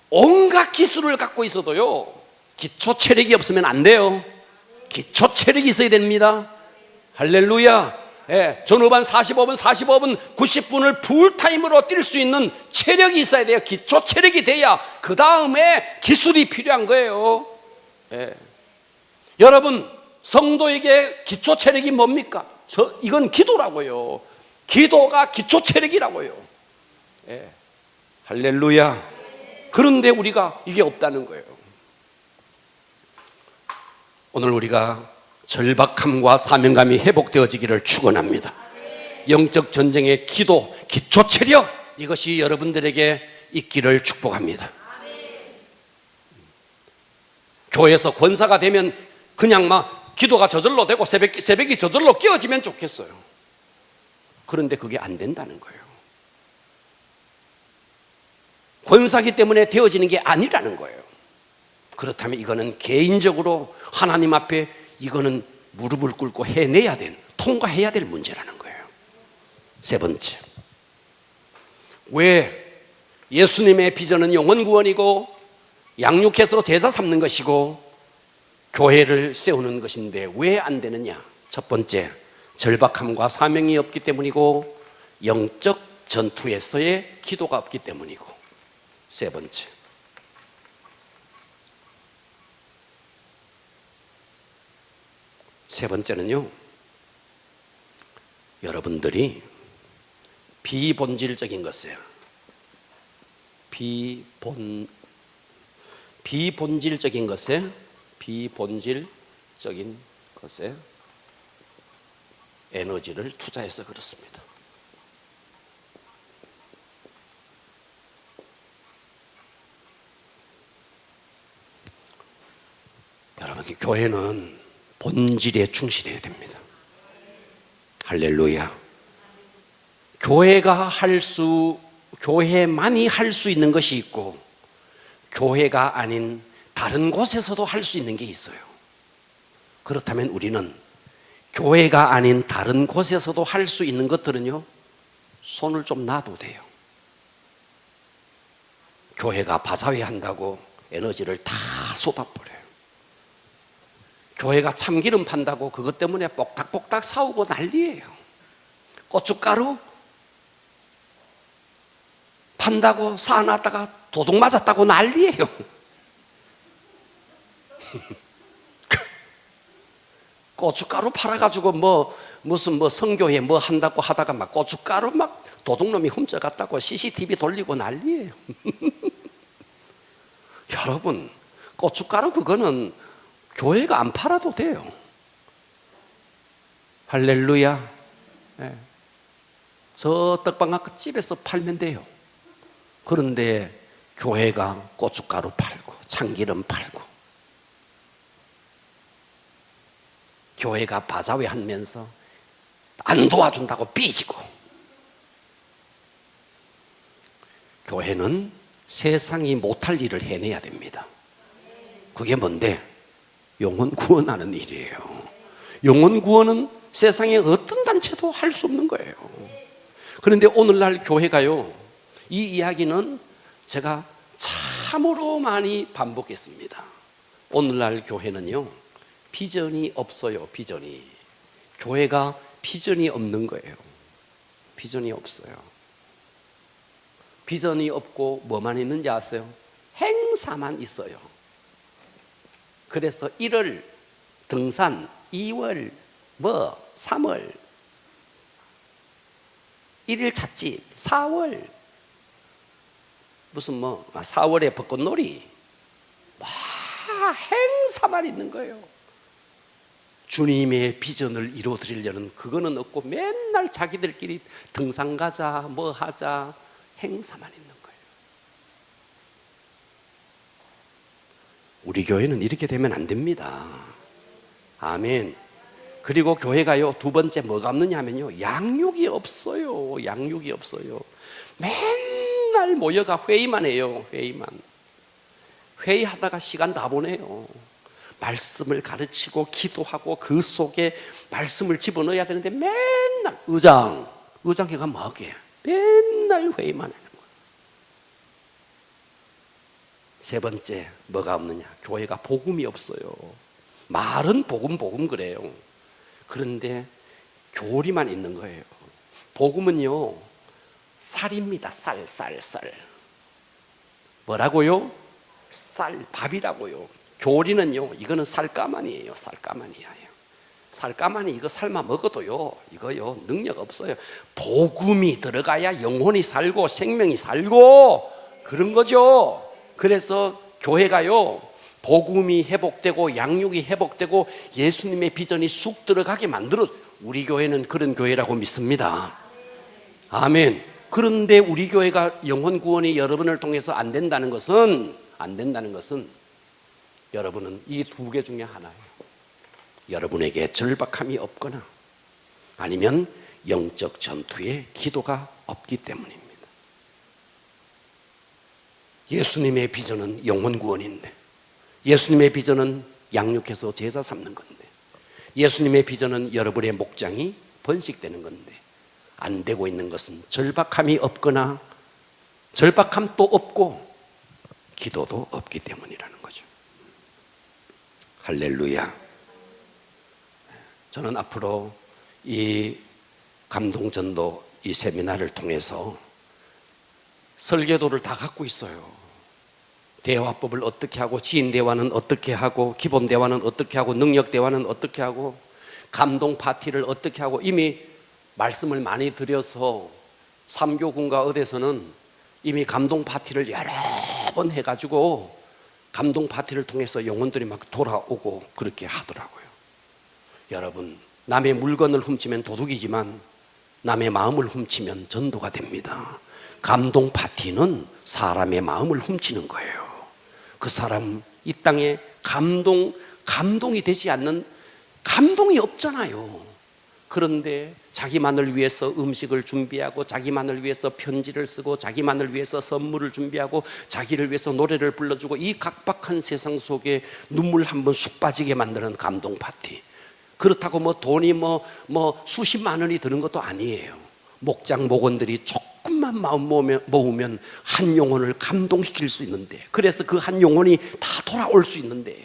S1: 온갖 기술을 갖고 있어도요, 기초 체력이 없으면 안 돼요. 기초 체력이 있어야 됩니다. 할렐루야. 전후반 45분, 90분을 풀타임으로 뛸 수 있는 체력이 있어야 돼요. 기초 체력이 돼야 그 다음에 기술이 필요한 거예요. 여러분, 성도에게 기초 체력이 뭡니까? 이건 기도라고요. 기도가 기초 체력이라고요. 할렐루야. 그런데 우리가 이게 없다는 거예요. 오늘 우리가 절박함과 사명감이 회복되어지기를 축원합니다. 영적 전쟁의 기도, 기초 체력, 이것이 여러분들에게 있기를 축복합니다. 교회에서 권사가 되면 그냥 막 기도가 저절로 되고 새벽이 저절로 깨어지면 좋겠어요. 그런데 그게 안 된다는 거예요. 권사기 때문에 되어지는 게 아니라는 거예요. 그렇다면 이거는 개인적으로 하나님 앞에 이거는 무릎을 꿇고 해내야 될, 통과해야 될 문제라는 거예요. 세 번째, 왜 예수님의 비전은 영혼 구원이고 양육해서 제자 삼는 것이고 교회를 세우는 것인데 왜 안 되느냐? 첫 번째, 절박함과 사명이 없기 때문이고 영적 전투에서의 기도가 없기 때문이고, 세 번째, 세 번째는요, 여러분들이 비본질적인 것이에요. 비본질적인 것에 에너지를 투자해서 그렇습니다. 여러분, 교회는 본질에 충실해야 됩니다. 할렐루야. 교회만이 할 수 있는 것이 있고 교회가 아닌 다른 곳에서도 할 수 있는 게 있어요. 그렇다면 우리는 교회가 아닌 다른 곳에서도 할 수 있는 것들은요, 손을 좀 놔도 돼요. 교회가 바자회 한다고 에너지를 다 쏟아버려요. 교회가 참기름 판다고 그것 때문에 뽁닥뽁닥 사오고 난리예요. 고춧가루 판다고 사놨다가 도둑 맞았다고 난리예요. 고춧가루 팔아가지고 무슨 성교회 한다고 하다가 막 고춧가루 막 도둑놈이 훔쳐갔다고 CCTV 돌리고 난리예요. 여러분, 고춧가루 그거는 교회가 안 팔아도 돼요. 할렐루야. 네. 저 떡방학 집에서 팔면 돼요. 그런데 교회가 고춧가루 팔고 참기름 팔고 교회가 바자회 하면서 안 도와준다고 삐지고, 교회는 세상이 못할 일을 해내야 됩니다. 그게 뭔데? 영혼 구원하는 일이에요. 영혼 구원은 세상에 어떤 단체도 할 수 없는 거예요. 그런데 오늘날 교회가요, 이 이야기는 제가 참으로 많이 반복했습니다. 오늘날 교회는요, 비전이 없어요. 교회가 비전이 없는 거예요. 비전이 없어요. 비전이 없고 뭐만 있는지 아세요? 행사만 있어요. 그래서 1월 등산, 2월 3월 1일 찻집, 4월 무슨 4월에 벚꽃놀이, 행사만 있는 거예요. 주님의 비전을 이루어드리려는 그거는 없고 맨날 자기들끼리 등산 가자, 하자, 행사만 있는 거예요. 우리 교회는 이렇게 되면 안 됩니다. 아멘. 그리고 교회가요, 두 번째 뭐가 없느냐 하면요, 양육이 없어요. 양육이 없어요. 맨날 모여가 회의만 해요. 회의하다가 시간 다 보내요. 말씀을 가르치고 기도하고 그 속에 말씀을 집어넣어야 되는데 맨날 의장회가 뭐하게 맨날 회의만 하는 거예요. 세 번째 뭐가 없느냐, 교회가 복음이 없어요. 말은 복음 그래요. 그런데 교리만 있는 거예요. 복음은요, 쌀입니다. 쌀. 뭐라고요? 쌀, 밥이라고요. 교리는요, 이거는 쌀가마니예요. 쌀가마니 이거 삶아 먹어도요, 이거요 능력 없어요. 복음이 들어가야 영혼이 살고 생명이 살고 그런 거죠. 그래서 교회가요, 복음이 회복되고 양육이 회복되고 예수님의 비전이 쑥 들어가게 만들어. 우리 교회는 그런 교회라고 믿습니다. 아멘. 그런데 우리 교회가 영혼 구원이 여러분을 통해서 안 된다는 것은 여러분은 이 두 개 중에 하나예요. 여러분에게 절박함이 없거나 아니면 영적 전투에 기도가 없기 때문입니다. 예수님의 비전은 영혼 구원인데, 예수님의 비전은 양육해서 제자 삼는 건데, 예수님의 비전은 여러분의 목장이 번식되는 건데, 안 되고 있는 것은 절박함이 없거나 절박함도 없고 기도도 없기 때문이라는 거죠. 할렐루야. 저는 앞으로 이 감동전도 이 세미나를 통해서 설계도를 다 갖고 있어요. 대화법을 어떻게 하고, 지인 대화는 어떻게 하고, 기본 대화는 어떻게 하고, 능력 대화는 어떻게 하고, 감동 파티를 어떻게 하고, 이미 말씀을 많이 드려서 삼교군과 어디서는 이미 감동 파티를 여러 번 해가지고 감동 파티를 통해서 영혼들이 막 돌아오고 그렇게 하더라고요. 여러분, 남의 물건을 훔치면 도둑이지만 남의 마음을 훔치면 전도가 됩니다. 감동 파티는 사람의 마음을 훔치는 거예요. 그 사람 이 땅에 감동이 되지 않는, 감동이 없잖아요. 그런데 자기만을 위해서 음식을 준비하고, 자기만을 위해서 편지를 쓰고, 자기만을 위해서 선물을 준비하고, 자기를 위해서 노래를 불러주고, 이 각박한 세상 속에 눈물 한번 쑥 빠지게 만드는 감동 파티. 그렇다고 뭐 돈이 수십만 원이 드는 것도 아니에요. 목장 목원들이 조금만 마음 모으면 한 영혼을 감동시킬 수 있는데, 그래서 그 한 영혼이 다 돌아올 수 있는데,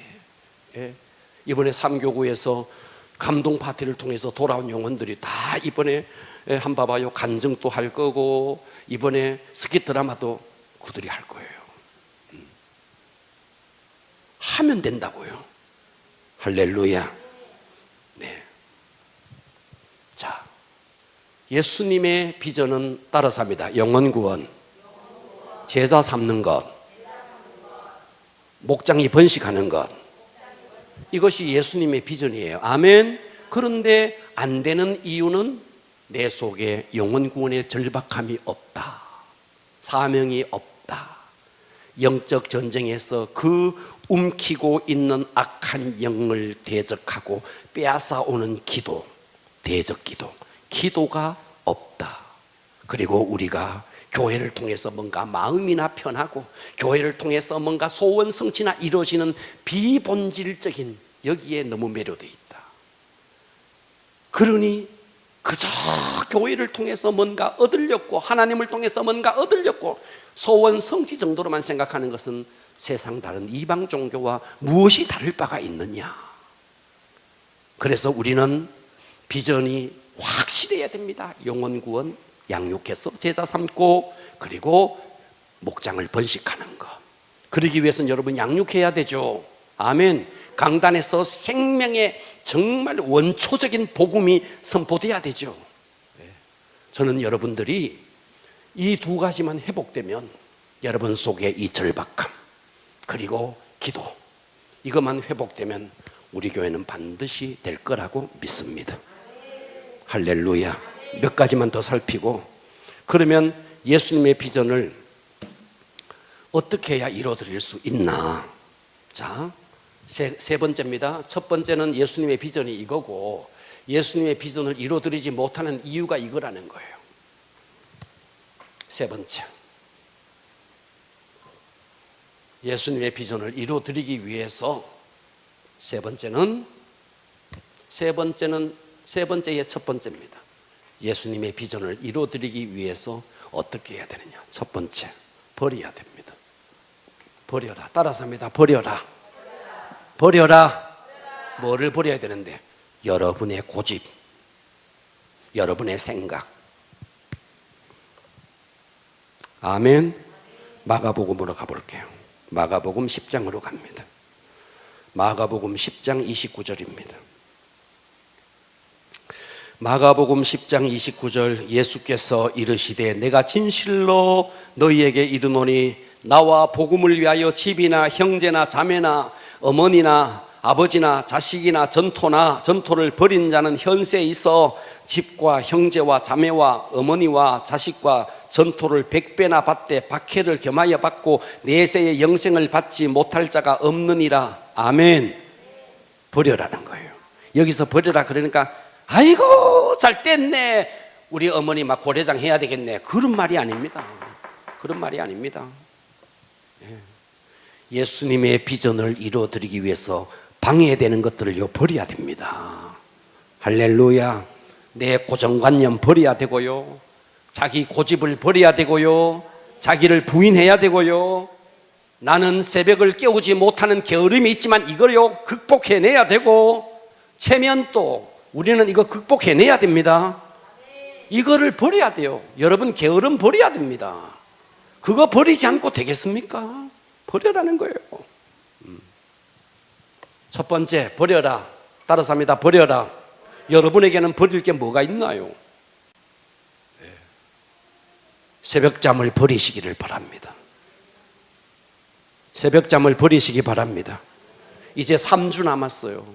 S1: 이번에 삼교구에서 감동 파티를 통해서 돌아온 영혼들이 다 이번에 한 봐봐요, 간증도 할 거고 이번에 스키 드라마도 그들이 할 거예요. 하면 된다고요. 할렐루야. 네. 자, 예수님의 비전은 따라서 합니다. 영혼 구원, 제자 삼는 것, 목장이 번식하는 것, 이것이 예수님의 비전이에요. 아멘. 그런데 안 되는 이유는 내 속에 영혼 구원의 절박함이 없다, 사명이 없다. 영적 전쟁에서 그 움키고 있는 악한 영을 대적하고 빼앗아오는 기도, 대적 기도가 없다. 그리고 우리가 교회를 통해서 뭔가 마음이나 편하고, 교회를 통해서 뭔가 소원 성취나 이루어지는 비본질적인, 여기에 너무 매료되어 있다. 그러니 그저 교회를 통해서 뭔가 얻으려고, 하나님을 통해서 뭔가 얻으려고 소원 성취 정도로만 생각하는 것은 세상 다른 이방 종교와 무엇이 다를 바가 있느냐. 그래서 우리는 비전이 확실해야 됩니다. 영혼 구원, 양육해서 제자 삼고, 그리고 목장을 번식하는 것. 그러기 위해서는 여러분 양육해야 되죠. 아멘. 강단에서 생명의 정말 원초적인 복음이 선포돼야 되죠. 저는 여러분들이 이 두 가지만 회복되면 여러분 속에 이 절박함, 그리고 기도, 이것만 회복되면 우리 교회는 반드시 될 거라고 믿습니다. 할렐루야. 몇 가지만 더 살피고, 그러면 예수님의 비전을 어떻게 해야 이루어드릴 수 있나. 자, 세 번째입니다. 첫 번째는 예수님의 비전이 이거고, 예수님의 비전을 이루어드리지 못하는 이유가 이거라는 거예요. 세 번째, 예수님의 비전을 이루어드리기 위해서 세 번째의 첫 번째입니다. 예수님의 비전을 이루어드리기 위해서 어떻게 해야 되느냐? 첫 번째, 버려야 됩니다. 버려라. 따라서 합니다. 버려라. 버려라. 뭐를 버려야 되는데? 여러분의 고집, 여러분의 생각. 아멘. 마가복음으로 가볼게요. 마가복음 10장으로 갑니다. 마가복음 10장 29절입니다. 마가복음 10장 29절, 예수께서 이르시되 내가 진실로 너희에게 이르노니 나와 복음을 위하여 집이나 형제나 자매나 어머니나 아버지나 자식이나 전토를 벌인 자는 현세에 있어 집과 형제와 자매와 어머니와 자식과 전토를 100배나 받되 박해를 겸하여 받고 내세의 영생을 받지 못할 자가 없느니라. 아멘. 버려라는 거예요. 여기서 버려라 그러니까 아이고 잘 뗐네, 우리 어머니 막 고래장 해야 되겠네, 그런 말이 아닙니다. 그런 말이 아닙니다. 예수님의 비전을 이루어드리기 위해서 방해되는 것들을 버려야 됩니다. 할렐루야. 내 고정관념 버려야 되고요, 자기 고집을 버려야 되고요, 자기를 부인해야 되고요, 나는 새벽을 깨우지 못하는 게으름이 있지만 이걸요 극복해내야 되고, 체면도 우리는 이거 극복해내야 됩니다. 이거를 버려야 돼요. 여러분 게으름 버려야 됩니다. 그거 버리지 않고 되겠습니까? 버려라는 거예요. 첫 번째, 버려라. 따라서 합니다. 버려라. 여러분에게는 버릴 게 뭐가 있나요? 새벽잠을 버리시기를 바랍니다. 새벽잠을 버리시기 바랍니다. 이제 3주 남았어요.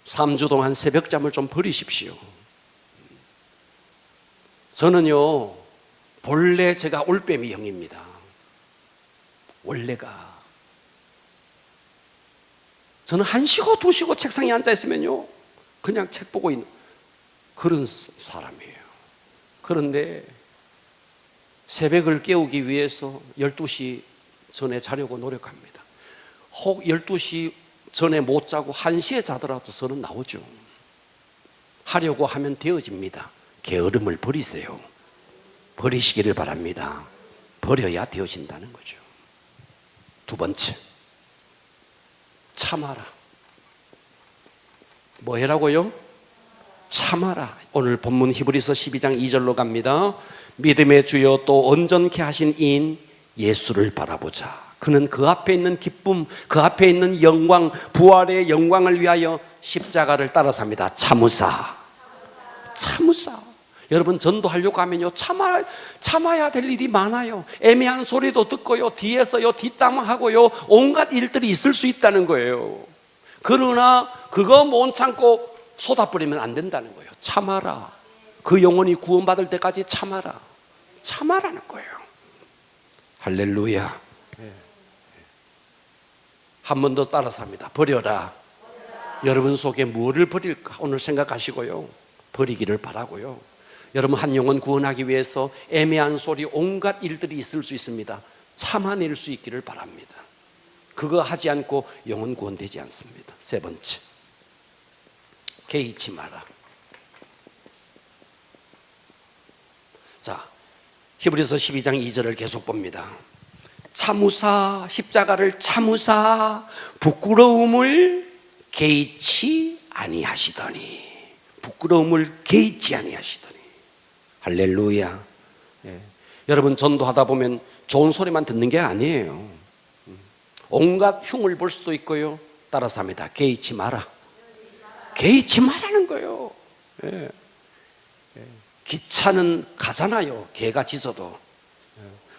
S1: 3주 동안 새벽잠을 좀 버리십시오. 저는요, 본래 제가 올빼미 형입니다. 원래가. 저는 1시고 2시고 책상에 앉아있으면요 그냥 책 보고 있는 그런 사람이에요. 그런데 새벽을 깨우기 위해서 12시 전에 자려고 노력합니다. 혹 12시 전에 못 자고 1시에 자더라도 저는 나오죠. 하려고 하면 되어집니다. 게으름을 버리세요. 버리시기를 바랍니다. 버려야 되어진다는 거죠. 두 번째, 참아라. 뭐 해라고요? 참아라. 오늘 본문 히브리서 12장 2절로 갑니다. 믿음의 주여 또 온전케 하신 이인 예수를 바라보자. 그는 그 앞에 있는 기쁨, 그 앞에 있는 영광, 부활의 영광을 위하여 십자가를 따라 삽니다. 참으사. 참으사. 여러분 전도하려고 하면요 참아야 될 일이 많아요. 애매한 소리도 듣고요, 뒤에서요 뒷담화하고요, 온갖 일들이 있을 수 있다는 거예요. 그러나 그거 못 참고 쏟아버리면 안 된다는 거예요. 참아라. 그 영혼이 구원받을 때까지 참아라. 참아라는 거예요. 할렐루야. 한 번 더 따라서 합니다. 버려라. 여러분 속에 무엇을 버릴까 오늘 생각하시고요, 버리기를 바라고요. 여러분 한 영혼 구원하기 위해서 애매한 소리, 온갖 일들이 있을 수 있습니다. 참아낼 수 있기를 바랍니다. 그거 하지 않고 영혼 구원되지 않습니다. 세 번째, 개의치 마라. 자, 히브리서 12장 2절을 계속 봅니다. 참으사, 십자가를 참으사 부끄러움을 개의치 아니하시더니. 부끄러움을 개의치 아니하시더니. 할렐루야. 여러분 전도하다 보면 좋은 소리만 듣는 게 아니에요. 온갖 흉을 볼 수도 있고요. 따라서 합니다. 개의치 마라. 개의치 마라는 거예요. 기차는 가잖아요, 개가 짖어도.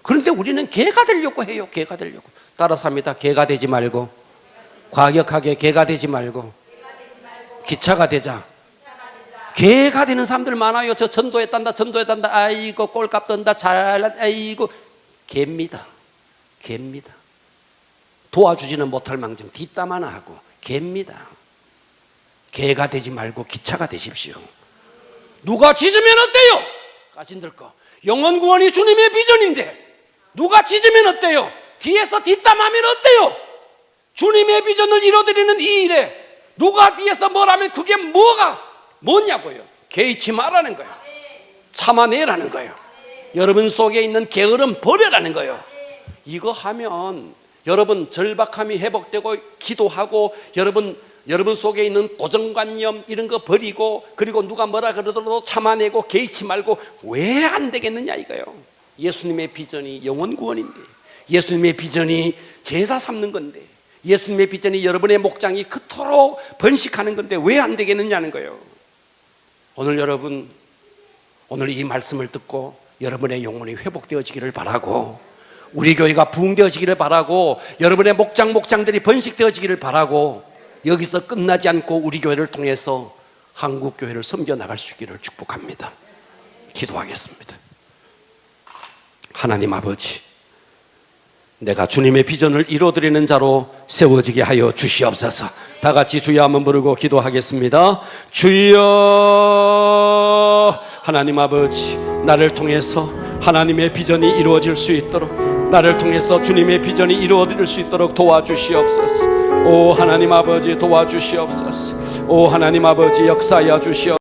S1: 그런데 우리는 개가 되려고 해요. 개가 되려고. 따라서 합니다. 개가 되지 말고, 과격하게 개가 되지 말고 기차가 되자. 개가 되는 사람들 많아요. 저 전도했단다, 전도했단다, 아이고 꼴값 든다, 잘난, 아이고. 개입니다. 개입니다. 도와주지는 못할 망정 뒷담 하나 하고 개입니다. 개가 되지 말고 기차가 되십시오. 누가 짖으면 어때요? 가진들 거. 영혼 구원이 주님의 비전인데 누가 짖으면 어때요? 뒤에서 뒷담하면 어때요? 주님의 비전을 이뤄드리는 이 일에 누가 뒤에서 뭐라면 그게 뭐냐고요. 개의치 말라는 거예요. 참아내라는 거예요. 여러분 속에 있는 게으름 버려라는 거예요. 이거 하면 여러분 절박함이 회복되고 기도하고 여러분 속에 있는 고정관념 이런 거 버리고 그리고 누가 뭐라 그러더라도 참아내고 개의치 말고 왜 안 되겠느냐 이거예요. 예수님의 비전이 영혼 구원인데 예수님의 비전이 제사 삼는 건데 예수님의 비전이 여러분의 목장이 그토록 번식하는 건데 왜 안 되겠느냐는 거예요. 오늘 여러분 오늘 이 말씀을 듣고 여러분의 영혼이 회복되어지기를 바라고 우리 교회가 부흥되어지기를 바라고 여러분의 목장들이 번식되어지기를 바라고 여기서 끝나지 않고 우리 교회를 통해서 한국 교회를 섬겨 나갈 수 있기를 축복합니다. 기도하겠습니다. 하나님 아버지, 내가 주님의 비전을 이루어드리는 자로 세워지게 하여 주시옵소서. 다 같이 주여 한번 부르고 기도하겠습니다. 주여. 하나님 아버지, 나를 통해서 하나님의 비전이 이루어질 수 있도록 나를 통해서 주님의 비전이 이루어질 수 있도록 도와주시옵소서. 오 하나님 아버지 도와주시옵소서. 오 하나님 아버지 역사하여 주시옵소서.